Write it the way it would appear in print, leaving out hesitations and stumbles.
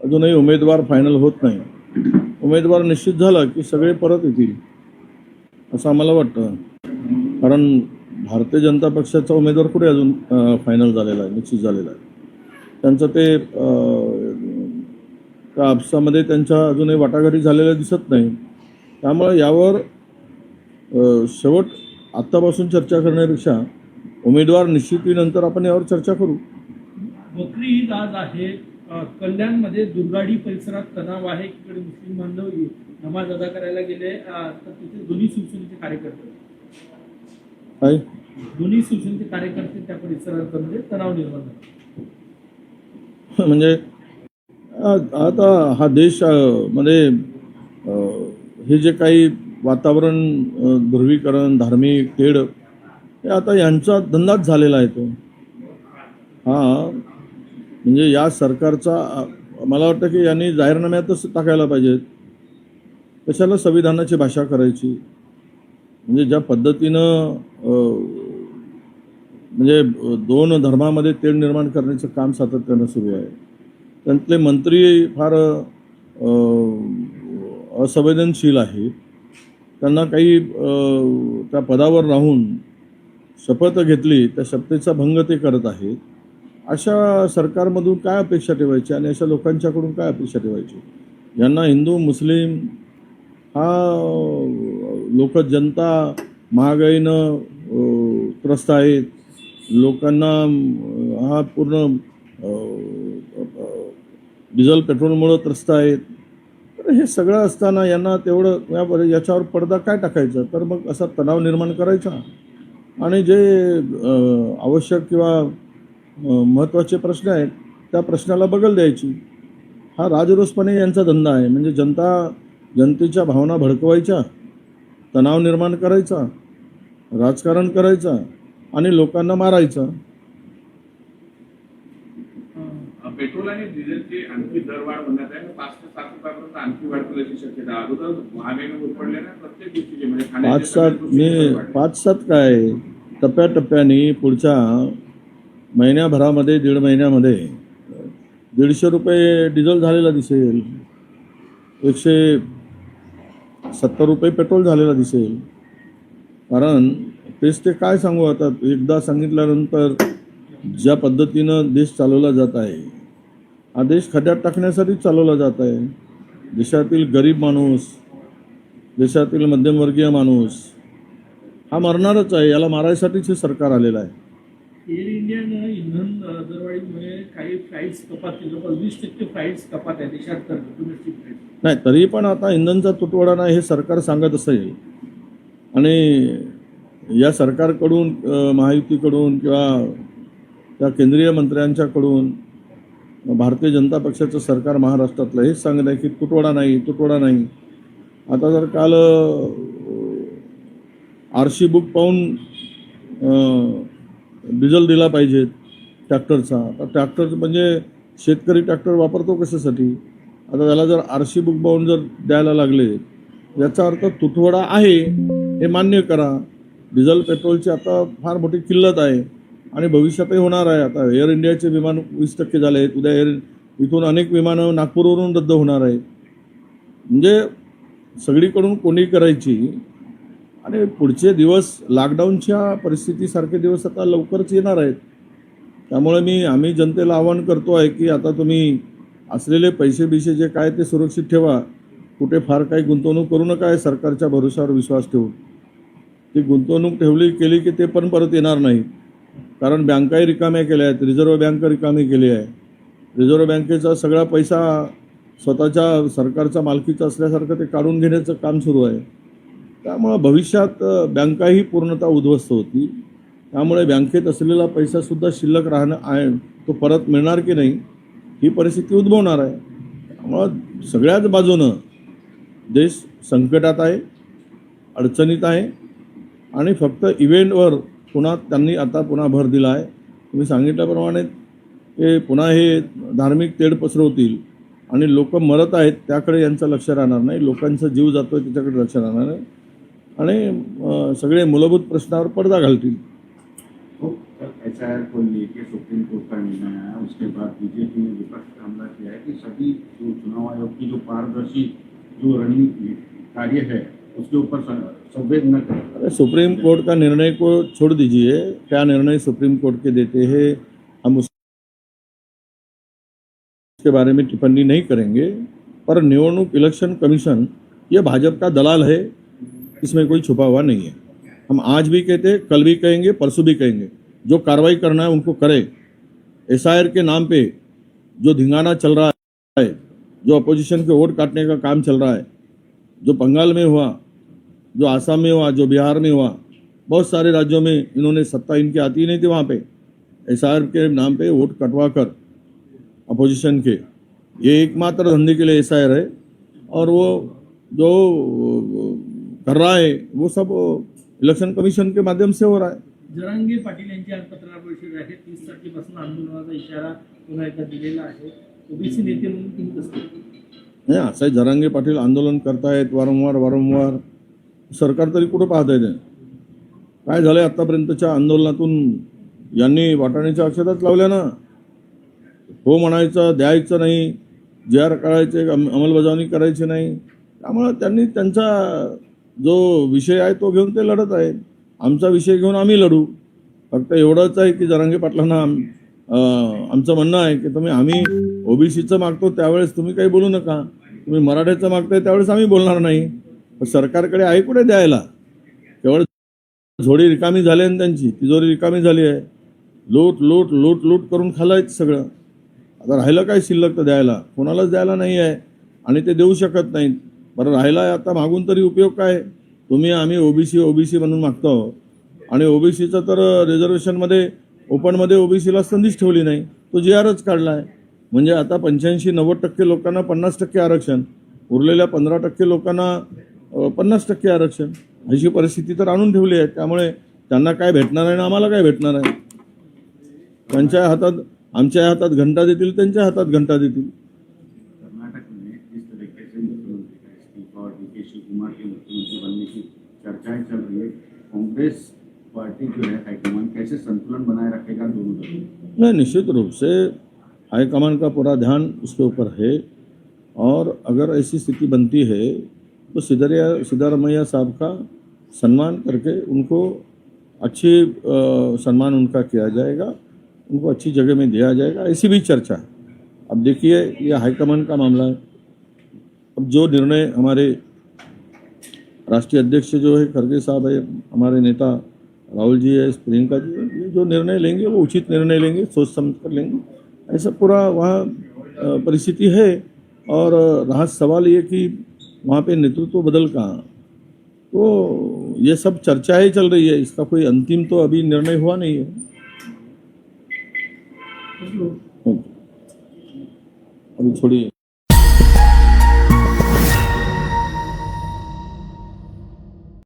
अजूनही उमेदवार फायनल होत नाही. उमेदवार निश्चित झाला की सगळे परत येतील असं आम्हाला वाटतं. कारण भारतीय जनता पक्षाचा उमेदवार कुठे अजून फायनल झालेला आहे, निश्चित झालेला आहे. त्यांचं ते त्या आपसामध्ये त्यांच्या अजूनही वाटाघाटी झालेल्या दिसत नाही. त्यामुळे यावर शेवट आत्तापासून चर्चा करण्यापेक्षा उमेदवार निश्चितीनंतर आपण यावर चर्चा करू. बकरी ईद आज आहे. कल्याणमध्ये दुर्गाडी परिसरात तणाव आहे. इकडे मुस्लिम बांधव नमाज अदा करायला गेले तर तिथे दोन्ही शिवसेनेचे कार्यकर्ते त्या परिसरामध्ये तणाव निर्माण झाला. म्हणजे आता हा देश मध्ये हे जे काही वातावरण ध्रुवीकरण धार्मिक तेढ हे आता यांचा धंदाच झालेला आहे तो. हा म्हणजे या सरकारचा मला वाटतं की यांनी जाहीरनाम्यातच टाकायला पाहिजेत. कशाला संविधानाची भाषा करायची. म्हणजे ज्या पद्धतीनं म्हणजे दोन धर्मामध्ये तेढ निर्माण करण्याचं काम सातत्यानं सुरू आहे. त्यातले मंत्री फार असंवेदनशील आहेत. त्यांना काही त्या पदावर राहून शपथ घेतली त्या शपथेचा भंग ते करत आहेत. अशा सरकारमधून काय अपेक्षा ठेवायची आणि अशा लोकांच्याकडून काय अपेक्षा ठेवायची. यांना हिंदू मुस्लिम हा लोक जनता महागाईनं त्रस्त आहेत. लोकांना हा पूर्ण डिझेल पेट्रोलमुळं त्रस्त आहेत. तर हे सगळं असताना यांना तेवढं याच्यावर पडदा काय टाकायचा. तर मग असा तणाव निर्माण करायचा आणि जे आवश्यक किंवा महत्त्वाचे प्रश्न आहेत त्या प्रश्नाला बगल द्यायची. हा राजरोसपणे यांचा धंदा आहे. म्हणजे जनतेच्या भावना भडकवायच्या, तणाव निर्माण करायचा, राजकारण करायचा आणि लोकांना मारायचा. पेट्रोल आणि डिझेलची आणखी दरवाढ होण्यात आहे. 5 ते 7 रुपयापर्यंत आणखी वाढतील अशी शक्यता. अगोदर महागाईने उतरले ना प्रत्येक गोष्टीची म्हणजे 5-7 काय टप्प्याटप्प्याने पुढच्या महिन्याभरामध्ये 1.5 महिन्यामध्ये 150 रुपये डिझेल झालेला दिसेल. 170 रुपये पेट्रोल झालेला दिसेल. कारण तेच ते काय सांगू आता. एकदा सांगितल्यानंतर ज्या पद्धतीनं देश चालवला जात आहे हा देश खड्ड्यात टाकण्यासाठी चालवला जात आहे. देशातील गरीब माणूस, देशातील मध्यमवर्गीय माणूस हा मरणारच आहे. याला मारायसाठीच हे सरकार आलेलं आहे. एअर इंडियानं इंधन दरवाढीमुळे काही फ्लाईट्स कपात केली. 20% फ्लाईट्स कपात आहे देशात डोमेस्टिक फ्लाईट. नाही तरी पण आता इंधनचा तुटवडा नाही हे सरकार सांगत असेल आणि या सरकारकडून महायुतीकडून किंवा त्या केंद्रीय मंत्र्यांच्याकडून भारतीय जनता पक्षाचं सरकार महाराष्ट्रातलं हेच सांगत आहे की तुटवडा नाही. आता जर काल RC बुक पाहून डिझेल दिला पाहिजे ट्रॅक्टरचा. तर ट्रॅक्टर म्हणजे शेतकरी ट्रॅक्टर वापरतो कशासाठी. आता त्याला जर RC बुक पाहून जर द्यायला लागले याचा अर्थ तुटवडा आहे हे मान्य करा. डिझेल पेट्रोलची आता फार मोठी किल्लत आहे आणि भविष्यातही होणार आहे. आता एअर इंडियाचे विमान 20% झाले आहेत. उद्या इथून अनेक विमानं नागपूरवरून रद्द होणार आहेत. म्हणजे सगळीकडून कोणी करायची आणि पुढचे दिवस लॉकडाऊनच्या परिस्थितीसारखे दिवस आता लवकरच येणार आहेत. त्यामुळे आम्ही जनतेला आवाहन करतो आहे की आता तुम्ही असलेले पैसे जे काय ते सुरक्षित ठेवा. कुठे फार काही गुंतवणूक करू नका आहे सरकारच्या भरोशावर विश्वास ठेवून. ती गुंतवणूक केली की ते पण परत येणार नाही. कारण बँकाही रिकाम्या केल्या आहेत. रिझर्व्ह बँक रिकामी केली आहे. रिझर्व्ह बँकेचा सगळा पैसा स्वतःच्या सरकारच्या मालकीचा असल्यासारखं ते काढून घेण्याचं काम सुरू आहे. त्यामुळं भविष्यात बँकाही पूर्णतः उद्ध्वस्त होती. त्यामुळे बँकेत असलेला पैसासुद्धा शिल्लक राहणं आहे तो परत मिळणार की नाही ही परिस्थिती उद्भवणार आहे. त्यामुळं सगळ्याच बाजूनं देश संकटात आहे, अडचणीत आहे आणि फक्त इव्हेंटवर त्यांनी आता पुन्हा भर दिला आहे. तुम्ही सांगितल्याप्रमाणे ते पुन्हा हे धार्मिक तेढ पसरवतील आणि लोक मरत आहेत त्याकडे यांचं लक्ष राहणार नाही. लोकांचा जीव जातोय त्याच्याकडे लक्ष राहणार नाही आणि सगळे मूलभूत प्रश्नावर पडदा घालतील. एफआईआर को लेके सुप्रीम कोर्ट का निर्णय आया, उसके बाद बीजेपी ने विपक्ष का हमला किया है कि सभी जो चुनाव आयोग की जो पारदर्शी जो रणनीति कार्य है उसके ऊपर संवेद न करें। अरे सुप्रीम कोर्ट का निर्णय को छोड़ दीजिए, क्या निर्णय सुप्रीम कोर्ट के देते हैं हम उसके बारे में टिप्पणी नहीं करेंगे, पर निवडणूक इलेक्शन कमीशन ये भाजपा का दलाल है, इसमें कोई छुपा हुआ नहीं है। हम आज भी कहते हैं, कल भी कहेंगे, परसों भी कहेंगे, जो कार्रवाई करना है उनको करे। एसआईआर के नाम पे जो धिंगाना चल रहा है, जो अपोजिशन के वोट काटने का काम चल रहा है, जो बंगाल में हुआ, जो आसाम में हुआ, जो बिहार में हुआ, बहुत सारे राज्यों में इन्होंने सत्ता इनकी आती ही नहीं थी, वहाँ पे एसआईआर के नाम पे वोट कटवा कर अपोजिशन के, ये एकमात्र धंधे के लिए एसआईआर है। और वो जो कर रहा है वो सब इलेक्शन कमीशन के माध्यम से हो रहा है। जरांगे पाटील यांची आज पत्रकार परिषद आहे. 30 तारखेपासून आंदोलनाचा इशारा पुन्हा एकदा दिलेला आहे. ओबीसी नेते म्हणून तुम्ही कसं नाही, असं जरांगे पाटील आंदोलन करतायत वारंवार, सरकार तरी कुठं पाहत आहे? काय झालंय आतापर्यंतच्या आंदोलनातून? यांनी वाटाण्याच्या अक्षताच लावल्या ना. हो म्हणायचं, द्यायचं नाही, जे आर काढायचे, अंमलबजावणी करायची नाही. त्यामुळे त्यांनी त्यांचा जो विषय आहे तो घेऊन ते लढत आहेत. आमचा विषय घेऊन आम्ही लढू. फक्त एवढंच आहे की जरांगे पाटलांना आमचं म्हणणं आहे की आम्ही ओबीसीचं मागतो त्यावेळेस तुम्ही काही बोलू नका, तुम्ही मराठ्याचं मागताय त्यावेळेस आम्ही बोलणार नाही. पण सरकारकडे आहे कुठे द्यायला? केवळ झोडी रिकामी झाली आणि त्यांची तिजोरी रिकामी झाली आहे. लूट करून खाल्लाय सगळं. आता राहिलं काय शिल्लक तर द्यायला? कोणालाच द्यायला नाही आहे आणि ते देऊ शकत नाहीत. बरं राहिला आता मागून तरी उपयोग काय? आम्ही ओबीसी म्हणून मागतो आणि ओबीसीचं तर रिझर्वेशनमध्ये ओपनमध्ये ओबीसीला संधीच ठेवली नाही, तो जी आरच काढला आहे. म्हणजे आता 85-90% लोकांना 50% आरक्षण, उरलेल्या 15% लोकांना 50% आरक्षण, अशी परिस्थिती तर आणून ठेवली आहे. त्यामुळे त्यांना काय भेटणार आहे ना आम्हाला काय भेटणार आहे? त्यांच्या हातात आमच्या हातात घंटा देतील, त्यांच्या हातात घंटा देतील. कर्नाटक में जिस तरीके से मुख्यमंत्री का इस्तीफा और डीके शिव कुमार के मुख्यमंत्री बनने की चर्चाएं चल रही है, कांग्रेस पार्टी जो है हाईकमान कैसे संतुलन बनाए रखेगा दोनों दलों में? नहीं, निश्चित रूप से हाईकमान का पूरा ध्यान उसके ऊपर है और अगर ऐसी स्थिति बनती है तो सिद्धारमैया साहब का सम्मान करके उनको अच्छी सम्मान उनका किया जाएगा, उनको अच्छी जगह में दिया जाएगा, ऐसी भी चर्चा है. अब देखिए ये हाईकमान का मामला है. अब जो निर्णय हमारे राष्ट्रीय अध्यक्ष जो है खड़गे साहब है, हमारे नेता राहुल जी है, प्रियंका जी है, ये जो निर्णय लेंगे वो उचित निर्णय लेंगे, सोच समझ कर लेंगे. ऐसा पूरा वहाँ परिस्थिति है. और रहा सवाल ये कि वहाँ पे नेतृत्व बदल कहाँ, तो ये सब चर्चाएं चल रही है. इसका कोई अंतिम तो अभी निर्णय हुआ नहीं है. अभी छोड़िए.